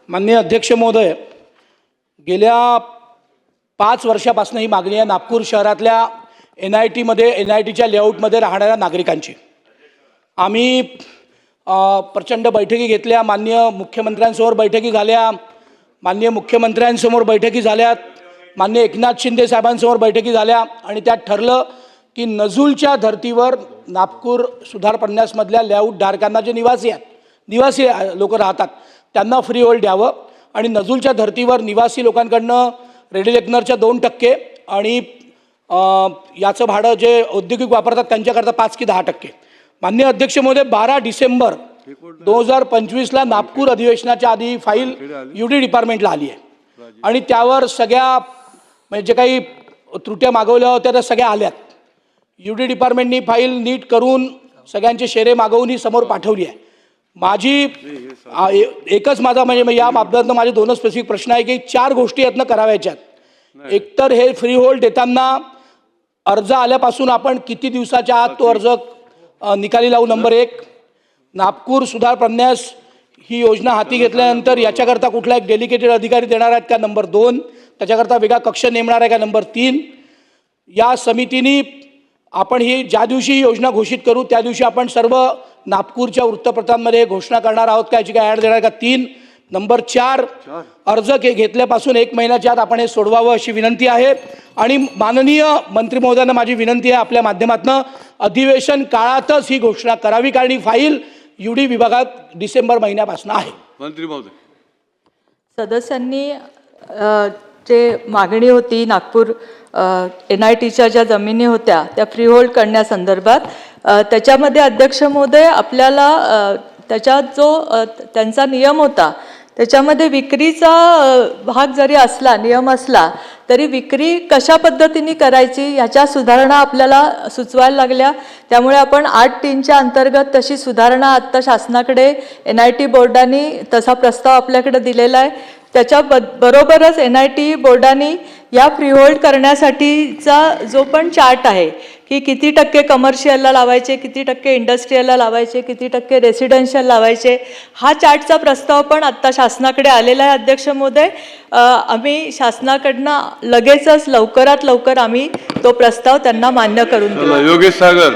माननीय अध्यक्ष महोदय, गेल्या 5 वर्षापासून ही मागणी आहे नागपूर शहरातल्या NITच्या लेआउटमध्ये राहणाऱ्या नागरिकांची। आम्ही प्रचंड बैठकी घेतल्या, माननीय मुख्यमंत्र्यांसमोर बैठकी झाल्या, माननीय मुख्यमंत्र्यांसमोर बैठकी झाल्यात, माननीय एकनाथ शिंदे साहेबांसमोर बैठकी झाल्या आणि त्यात ठरलं की नजूलच्या धर्तीवर नागपूर सुधार प्रन्यासमधल्या लेआउट धारकांना जे निवासी लोक राहतात त्यांना फ्री होल्ड द्यावं आणि नजूलच्या धर्तीवर निवासी लोकांकडनं रेडी लेक्नरच्या 2% आणि याचं भाडं जे औद्योगिक वापरतात त्यांच्याकरता 5 की 10%। माननीय अध्यक्ष महोदय, 12 डिसेंबर 2025ला नागपूर अधिवेशनाच्या आधी फाईल UD डिपार्टमेंटला आली आहे आणि त्यावर सगळ्या म्हणजे जे काही त्रुट्या मागवल्या होत्या त्या सगळ्या आल्यात। UD डिपार्टमेंटनी फाईल नीट करून सगळ्यांचे शेरे मागवून ही समोर पाठवली आहे। माझी एकच माझा म्हणजे या बाबतीत माझे 2 स्पेसिफिक प्रश्न आहे की 4 गोष्टी यातनं करावायच्यात। एकतर हे फ्री होल्ड देताना अर्ज आल्यापासून आपण किती दिवसाच्या आत तो अर्ज निकाली लावू, नंबर 1। नागपूर सुधार प्रन्यास ही योजना हाती घेतल्यानंतर याच्याकरता कुठला एक डेलिकेटेड अधिकारी देणार आहेत का, नंबर 2। त्याच्याकरता वेगळा कक्ष नेमणार आहे का, नंबर 3। या समितीने आपण ही ज्या दिवशी ही योजना घोषित करू त्या दिवशी आपण सर्व नागपूरच्या वृत्तपत्रांमध्ये घोषणा करणार आहोत का, याची काय ॲड देणार का, 3। नंबर 4, अर्ज घेतल्यापासून 1 महिन्याच्या आत आपण हे सोडवावं अशी विनंती आहे। आणि माननीय मंत्री महोदयांना माझी विनंती आहे आपल्या माध्यमातून अधिवेशन काळातच ही घोषणा करावी, कारण ही फाईल UD विभागात डिसेंबर महिन्यापासून आहे। मंत्री महोदय, सदस्यांनी जे मागणी होती नागपूर NITच्या ज्या जमिनी होत्या त्या फ्री होल्ड करण्यासंदर्भात, त्याच्यामध्ये अध्यक्ष महोदय आपल्याला त्याच्यात जो त्यांचा नियम होता त्याच्यामध्ये विक्रीचा भाग जरी असला, नियम असला तरी विक्री कशा पद्धतीने करायची ह्याच्या सुधारणा आपल्याला सुचवायला लागल्या। त्यामुळे आपण 8(3)च्या अंतर्गत तशी सुधारणा आत्ता शासनाकडे NIT बोर्डाने तसा प्रस्ताव आपल्याकडे दिलेला आहे। त्याच्या बरोबरच NIT बोर्डाने या फ्री होल्ड करण्यासाठीचा जो पण चार्ट आहे की किती टक्के कमर्शियलला लावायचे, किती टक्के इंडस्ट्रीयलला लावायचे, किती टक्के रेसिडेन्शियल लावायचे, हा चार्टचा प्रस्ताव पण आत्ता शासनाकडे आलेला आहे। अध्यक्ष महोदय, आम्ही शासनाकडनं लगेचच लवकरात लवकर आम्ही तो प्रस्ताव त्यांना मान्य करून देऊ। योगेश सागर।